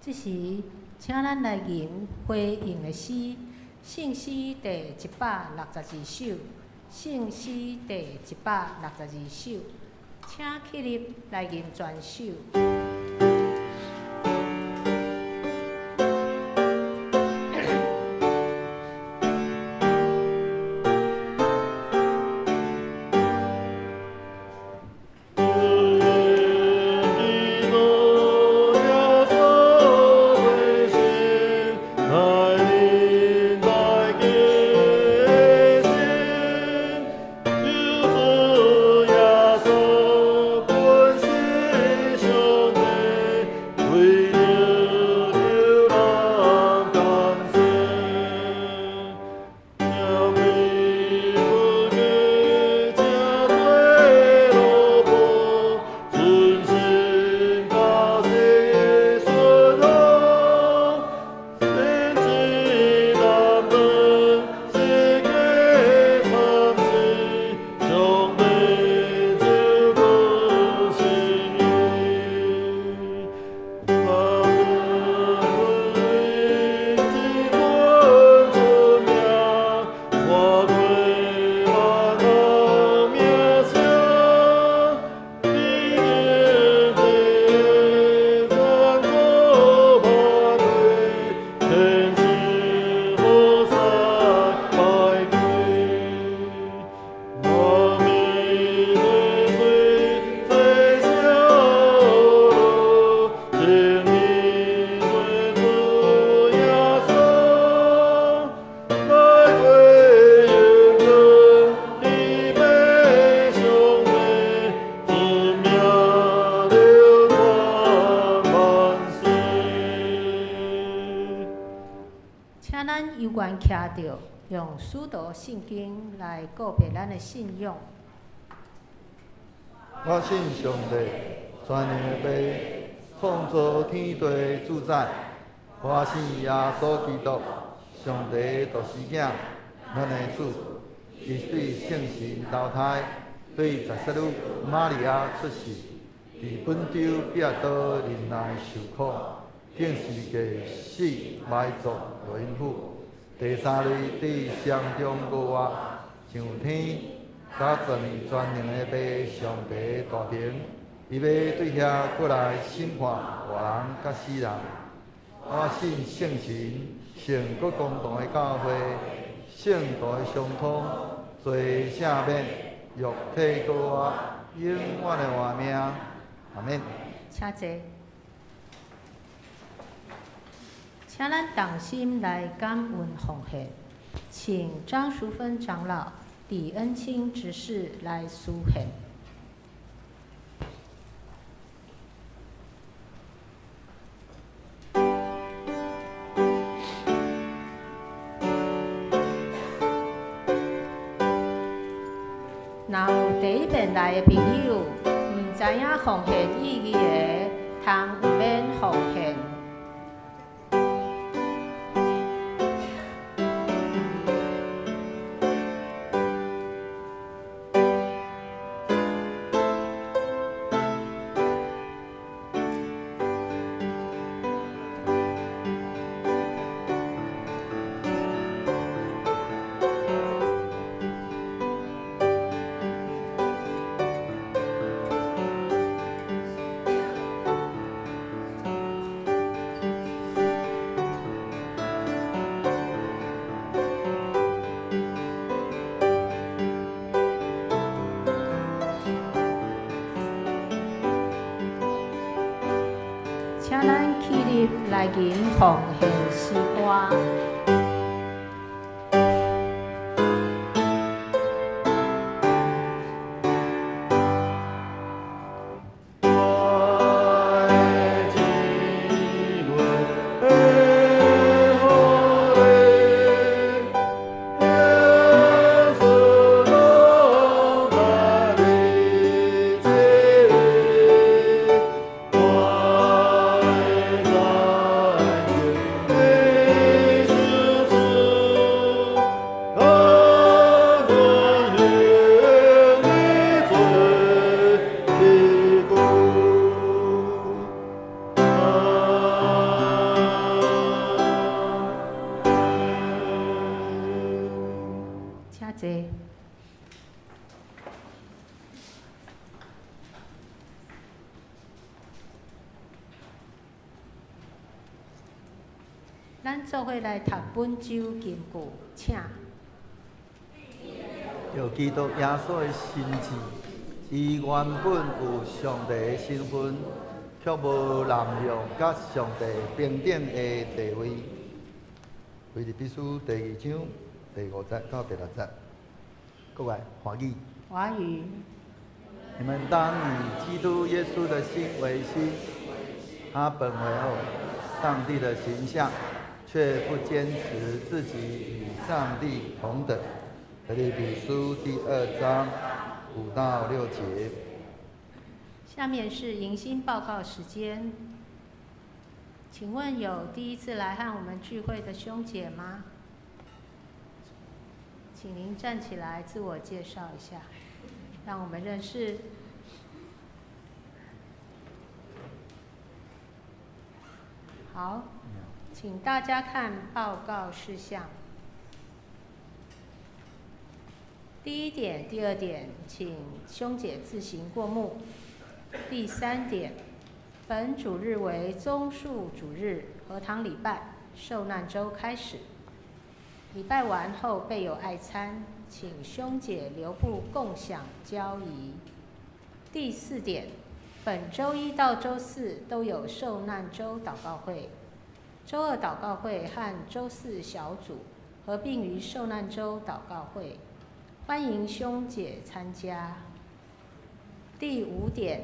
这时，请咱来吟回应的诗，圣诗第162首，圣诗第162首，请起立来吟全首。徛着用使徒圣经来告别咱的信仰。我信上帝，全能的父，创造天地主宰。我信耶稣基督，上帝独生囝，咱的主，伊对圣神投胎，对十色女玛利亚出世，伫本州彼拉多人内受苦，经世界死埋葬落阴府。第三日伫山中过活，上天，甲全能的父上帝大庭，伊要对遐过来审判活人甲死人。我信圣神，圣国公堂的教会，圣道的相通，罪赦免，肉体过活，永远的活命。阿免。请坐。请咱同心来感恩奉献，请张淑芬长老、李恩清执事来书献。若有第一遍来的朋友，唔知影奉献意义的，通唔免奉献。请咱起立来吟奉献诗歌。我做伙来读本周金句，请。就基督耶稣的心志，伊原本有上帝的身份，却无滥用甲上帝平等的地位。腓立比书第2章第5节到第6节，各来华语。华语。你们当以基督耶稣的心为心，他本为后上帝的形象，却不坚持自己与上帝同等。腓立比书第2章5到6节。下面是迎新报告时间。请问有第一次来和我们聚会的兄姐吗？请您站起来自我介绍一下，让我们认识。好，请大家看报告事项。第1点、第2点，请兄姐自行过目。第3点，本主日为棕树主日和堂礼拜，受难周开始。礼拜完后备有爱餐，请兄姐留步共享交谊。第4点，本周1到周4都有受难周祷告会，周2祷告会和周4小组合并于受难周祷告会。欢迎兄姐参加。第5点，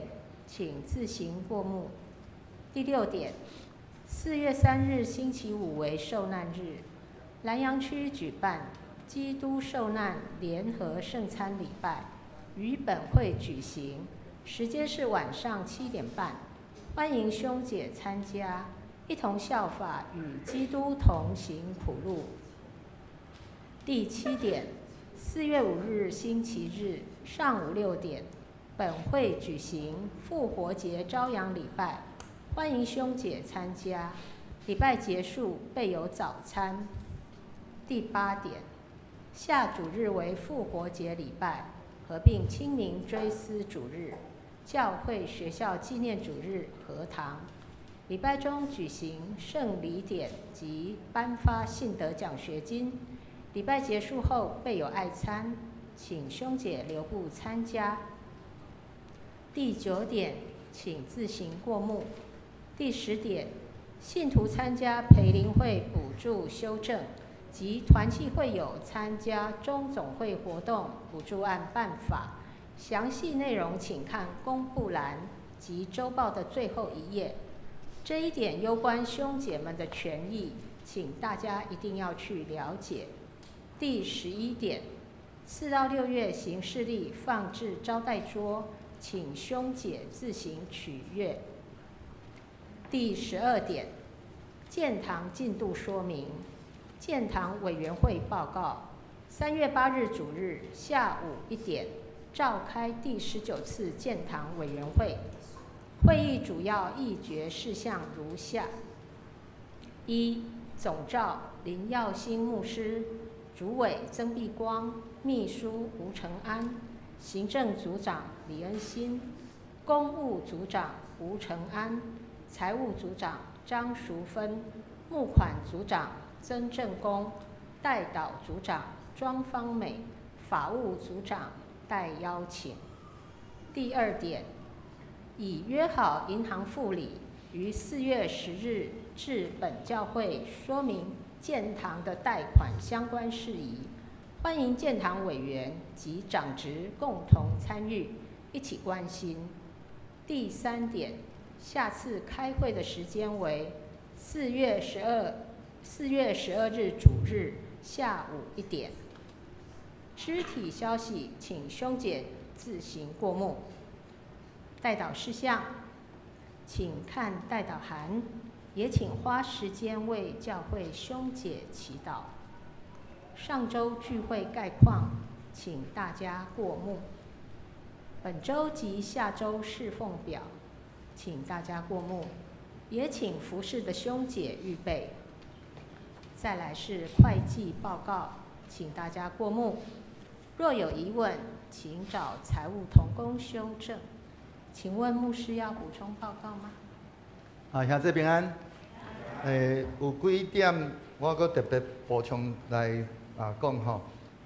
请自行过目。第6点，4月3日星期五为受难日，南洋区举办基督受难联合圣餐礼拜，于本会举行，时间是晚上7点半。欢迎兄姐参加，一同效法与基督同行苦路。第7点，4月5日星期日上午6点，本会举行复活节朝阳礼拜，欢迎兄姐参加。礼拜结束备有早餐。第8点，下主日为复活节礼拜，合并清明追思主日、教会学校纪念主日和堂。礼拜中举行圣礼典及颁发信德奖学金。礼拜结束后备有爱餐，请兄姐留步参加。第9点，请自行过目。第10点，信徒参加培灵会补助修正及团契会友参加中总会活动补助案办法，详细内容请看公布栏及周报的最后一页。这一点攸关兄姐们的权益，请大家一定要去了解。第11点，4到6月行事历放置招待桌，请兄姐自行取阅。第12点，建堂进度说明。建堂委员会报告：3月8日主日下午1点召开第19次建堂委员会。会议主要议决事项如下：1. 总召林耀兴牧师，主委曾碧光，秘书吴成安，行政组长李恩新，公务组长吴成安，财务组长张淑芬，募款组长曾正公，代导组长庄芳美，法务组长代邀请。第2点，已约好银行副理于4月10日至本教会说明建堂的贷款相关事宜，欢迎建堂委员及长职共同参与，一起关心。第3点，下次开会的时间为4月12日主日下午1点。肢体消息，请兄姐自行过目。代祷事项，请看代祷函，也请花时间为教会兄姐祈祷。上周聚会概况，请大家过目。本周及下周侍奉表，请大家过目，也请服侍的兄姐预备。再来是会计报告，请大家过目。若有疑问，请找财务同工修正。请问牧师要补充报告吗？好，兄弟平安。有几点我阁特别补充来讲吼，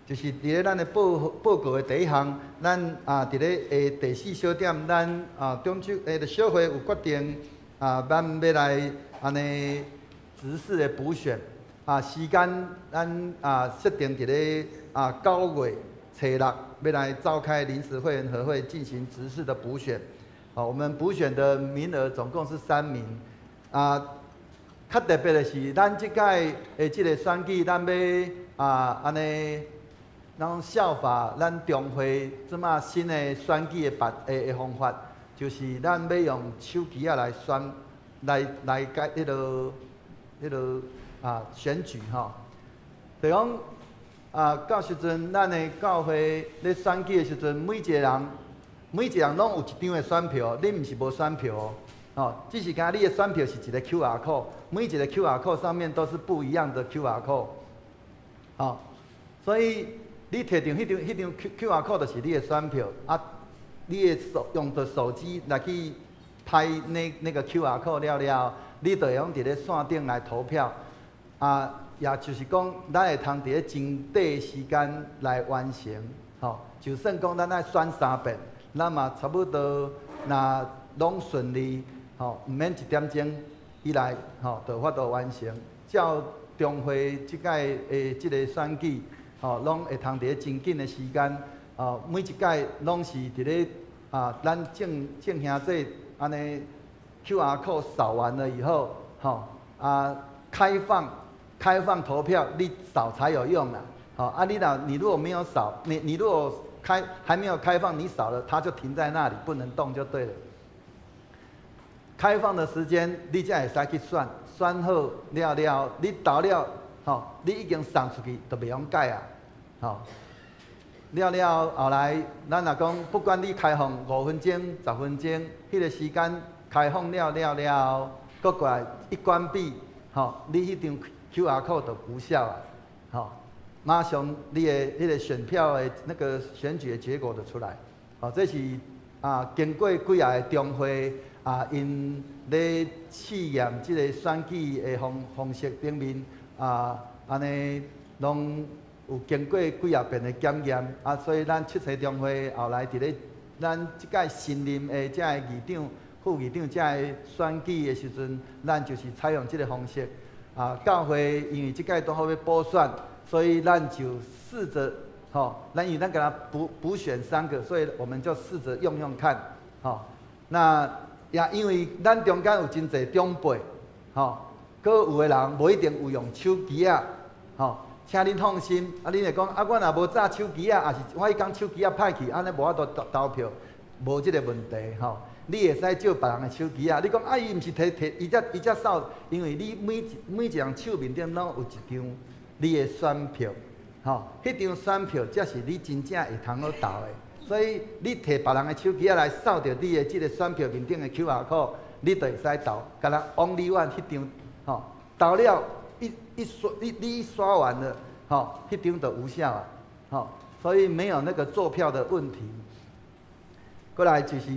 就是伫咧咱的报告的第一项，咱伫咧第4小点，咱中州小会有决定咱要来安尼执事的补选时间咱设定伫咧9月初6要来召开临时会员和会进行执事的补选。我们补选的名额总共是3名较特别的是，咱即届的即个选举，咱要安尼，咱效法咱中会即马新的选举的方法，就是咱要用手机来选，来改迄落选举吼。就讲到时阵，咱的教会咧选举的时阵，每一个人拢有一张的选票，你毋是无选票哦。只是讲你的选票是一个 QR code， 每一个 QR code 上面都是不一样的 QR code， 所以你摕到迄张 QR code 就是你的选票你的用的手机来去拍那个 QR code 了，你就会用伫咧线顶来投票也就是讲，咱会通伫咧真短的时间来完成就算讲咱爱选3遍，咱嘛差不多若拢顺利毋免1点钟以来就有法度完成。照中会即届的即个选举拢会通伫咧真紧的时间每一届拢是伫咧咱正兄弟安尼 QR code 扫完了以后开放投票，你扫才有用啦。你如果没有扫，你如果还没有开放，你扫了，它就停在那里，不能动就对了。开放的时间，你才会使去选，选好了，你到了你已经送出去，就袂用改了后来，咱若讲，不管你开放5分钟、10分钟，迄个时间开放了，搁过来一关闭，你迄张QR code 就无效马上你的迄个选票的那个选举的结果就出来。这是经过几下的中会因咧试验即个选举的方式顶面安尼拢有经过几下遍的检验所以咱七彩中会后来伫咧咱即届新任的这个议长、副议长这个选举的时阵，咱就是采用即个方式。教会因为即届都好要补选，所以咱就试着咱因为咱给他补选3个，所以我们就试着用看那也因为咱中间有真侪长辈搁有的人无一定有用手机请恁放心恁会讲我若无炸手机也是我迄天手机歹去，安尼无法度投票，无即个问题你会使借别人的手机你讲伊毋是摕伊才扫，因为你每一人手面顶拢有一张你的选票迄张选票才是你真正会通好投的。所以你摕别人的手机来扫着你的即个选票面顶的 QR code， 你就会使投。敢若only one 迄张投了你刷完了迄张就无效所以没有那个做票的问题。过来就是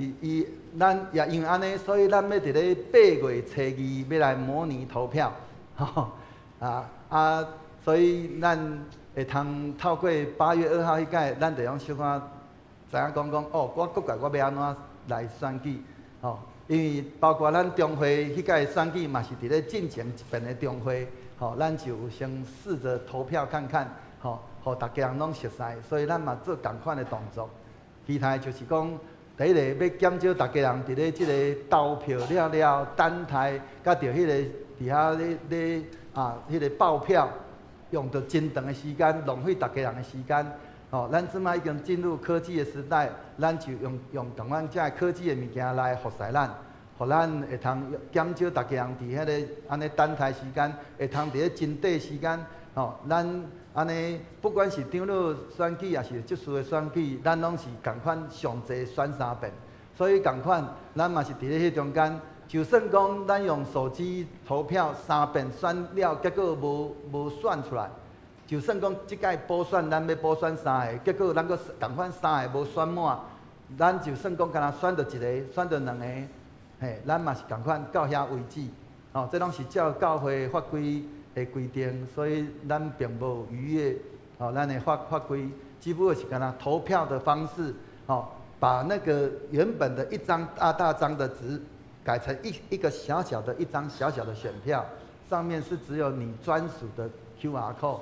咱也因为安尼，所以咱要伫咧8月初2要来模拟投票所以咱会通透过8月2号迄届，咱就用小可知影讲我国家我要安怎来选举因为包括咱中会迄届选举嘛是伫咧进前一遍的中会咱就有先试着投票看看互大家人拢熟悉，所以咱嘛做同款的动作。其他就是讲。第一个要减少大家人伫咧即个投票了等待，甲着迄个伫遐咧迄个报票，用着真长的时间，浪费大家人的时间。咱即摆已经进入科技的时代，咱就用同款遮科技的物件来服侍咱，互咱会通减少大家人伫迄个安尼等待时间，会通伫咧真短时间咱。安尼，不管是长老选举，也是执事的选举，咱拢是共款上济选3遍。所以共款，咱嘛是伫咧迄中间。就算讲咱用手机投票3遍选了，结果无选出来。就算讲即届补选，咱要补选3个，结果咱搁共款3个无选满，咱就算讲敢若选到1个，选到2个，咱嘛是共款到遐为止。这拢是照教会法规的规定，所以咱并无逾越咱的法规，只不过是干那投票的方式，把那个原本的一张大张的纸改成一个小小的一张小小的选票，上面是只有你专属的 QR code，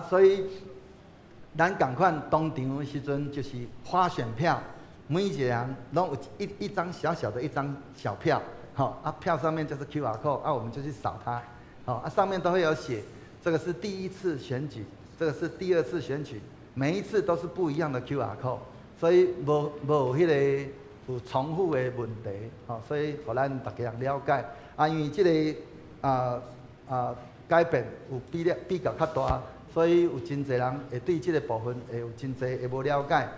所以咱赶快当场的时阵就是发选票，每一个人拢有一张小小的一张小票，票上面就是 QR code，我们就去扫它，上面都会有写，这个是第一次选举，这个是第二次选举，每一次都是不一样的 QR code， 所以无迄个有重复的问题，所以互咱大家人了解。因为这个改变有比较较大，所以有真侪人会对这个部分会有真侪会无了解。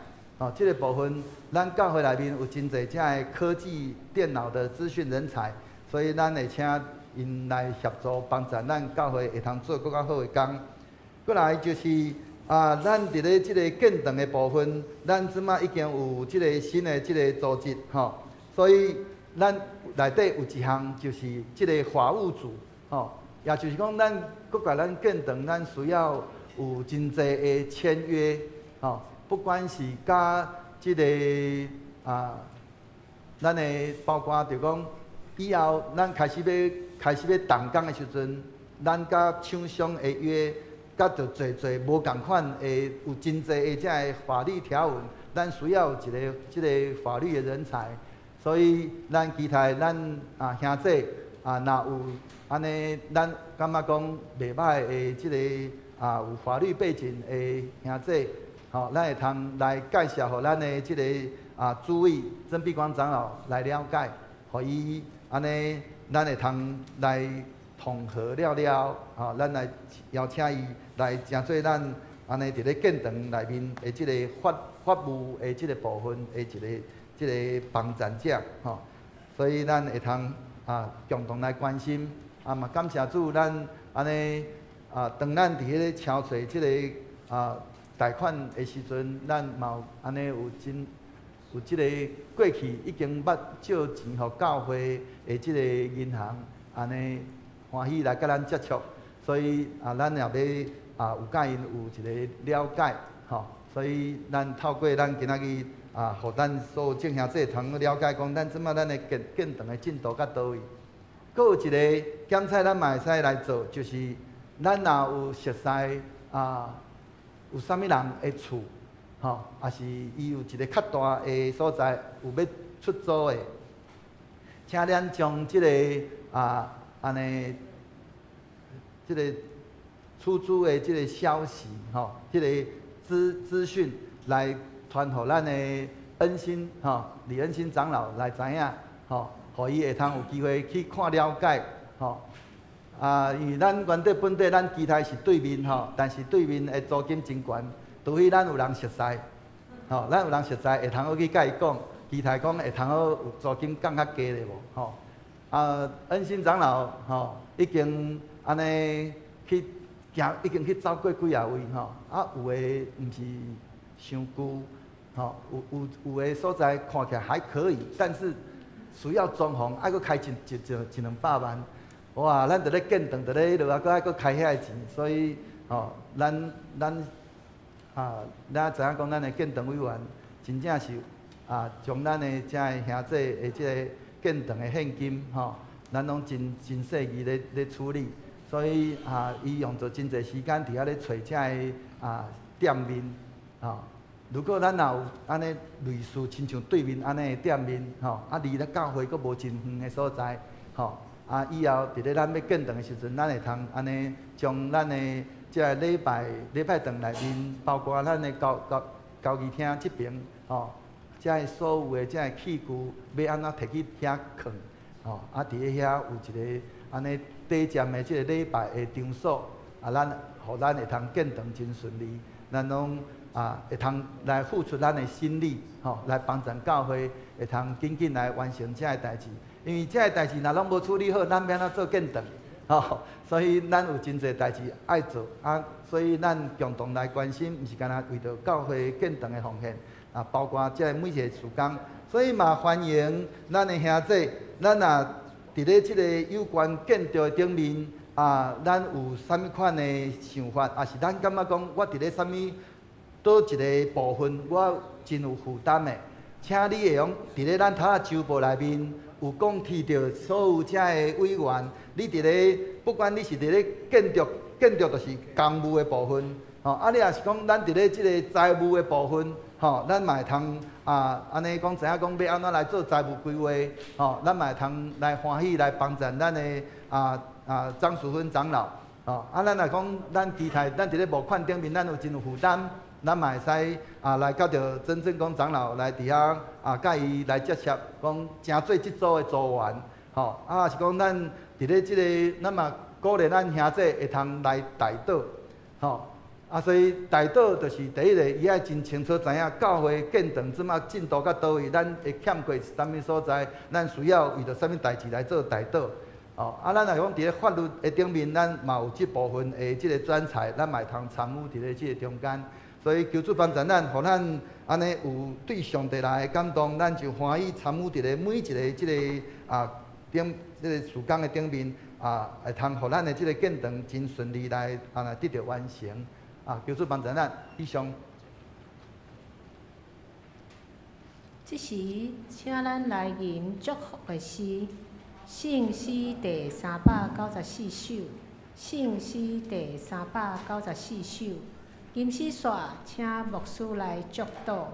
这个部分咱教会内面有真侪这个科技电脑的资讯人才，所以咱会请因来协助帮助咱教会会通做更较好的工。过来就是咱伫咧即个建堂的部分，咱即马已经有即个新的即个组织，所以咱内底有一项就是即个法务组，也就是讲咱国家咱建堂，咱需要有真侪的签约，不管是甲即个咱的包括就讲以后咱开始要动工的时阵，咱甲厂商的约。甲着侪无共款的，有真侪的这个法律条文，咱需要有一个即个法律的人才，所以咱期待咱兄弟若有安尼，咱感觉讲袂歹的即个有法律背景的兄弟，咱会通来介绍互咱的即个主委曾碧光长老来了解，互伊安尼，咱会通来统合了，咱来邀请伊。来成做咱安尼伫咧建堂内面的即个法务的即个部分的即个帮衬者，所以咱会通共同来关心，嘛感谢主，咱安尼当咱伫咧敲找即个贷款的时阵，咱嘛安尼有即个过去已经捌借钱互教会的即个银行，安尼欢喜来甲咱接触，所以咱也要。有甲因有一个了解，所以咱透过咱今仔日互咱所有正兄弟通了解讲，咱即马咱的建堂的进度到倒位。佫有一个检测，咱嘛会使来做，就是咱若有熟悉有啥物人的厝，也是伊有一个较大的所在有要出租的，请咱将即个安尼即个。出租的这个消息，这个资讯来传互咱的恩心，李恩心长老来知影，互伊会通有机会去看了解，因为咱原底本地咱期待是对面，但是对面的租金真悬，除非咱有人熟悉，咱有人熟悉会通好去甲伊讲，期待讲会通好有租金降较低咧无，恩心长老，已经安尼去。已经去走过几啊位有诶毋是伤久，有诶所在看起来还可以，但是需要装潢，还佫开一两百万，哇！咱伫咧建堂，伫咧落啊，佫开遐钱，所以咱知影讲咱诶建堂委员真正是将咱诶遮个兄弟诶即个建堂诶现金咱拢真细腻咧处理。所以伊用着真侪时间伫遐咧找遮个店面如果咱若有安尼类似亲像对面安尼的店面离咱教会佫无真远的所在以后伫咧咱要建堂的时阵，咱会通安尼将咱的即个礼拜堂内面，包括咱的交易厅即边即个所有的即个器具要安怎摕去遐放伫咧遐有一个安尼。短暂的即个礼拜的场所，互咱会通建堂真顺利，咱拢会通来付出咱的心力，来帮助教会会通紧来完成这个代志。因为这个代志若拢无处理好，咱要安怎做建堂？所以咱有真侪代志爱做所以咱共同来关心，毋是干那为着教会建堂的奉献包括这每一个事工，所以嘛欢迎咱的兄弟，咱伫咧即个有关建筑的顶面咱有啥物款的想法，也是咱感觉讲我伫咧啥物倒一个部分我真有负担的，请你会用伫咧咱头仔周报内面有讲提到所有遮的委员，你伫咧不管你是伫咧建筑就是公务的部分，你也是讲咱伫咧即个财务的部分，咱嘛会通安尼讲知影讲要安怎来做财务规划，咱嘛会通来欢喜来帮衬咱的张淑芬长老，咱来讲咱期待咱伫咧募款顶面，咱有真有负担。咱嘛会使来交着真正讲长老来伫遐甲伊来接洽，讲诚做即组的组员，是讲咱伫咧即个，咱嘛鼓励咱兄弟会通来带导，所以带导就是第一个，伊爱真清楚知影教会建堂即马进度到倒位，咱会欠过啥物所在，咱需要为着啥物代志来做带导。咱来讲伫咧法律的顶面，咱嘛有即部分的即个专才，咱嘛会通参与伫咧即个中间。所以求主帮助咱，互咱安尼有对上帝来感动，咱就欢喜参与伫咧每一个即个即个事工的顶面会通互咱的即个建堂真顺利来得到完成。求主帮助咱。以上。即时，请咱来吟祝福的诗，圣诗第394首，圣诗第394首。吟诗煞，请牧师来祝祷。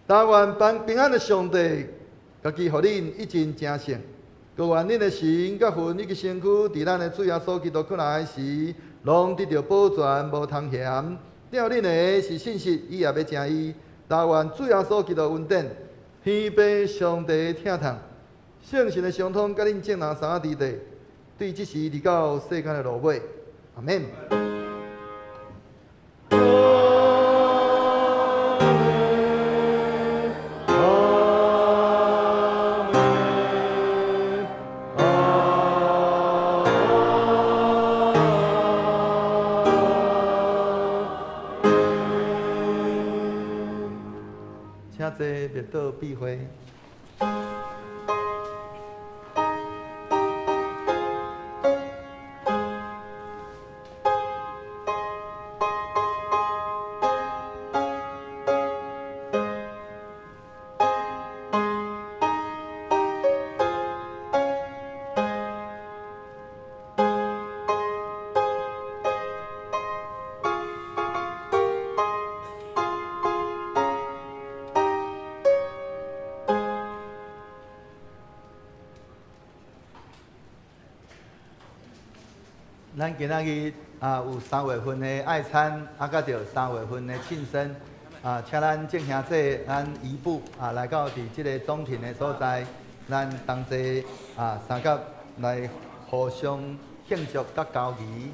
但愿平安的上帝，家己互恁一尽正圣。各愿恁的神、甲魂以及身躯，伫咱的主耶稣基督苦来时，拢得到保全，无通嫌。了恁的是信实，伊也要正义。但愿主耶稣基督恩典，天父上帝疼痛，圣神的相通，甲恁众人三伫地，对即时离到世间的落尾。阿免。请坐，灭道避讳。咱今仔日有3月份的爱餐，甲着3月份的庆生，请咱众兄弟、咱姨父来到伫即个总庭的所在，咱同齐三甲来互相庆祝甲交谊。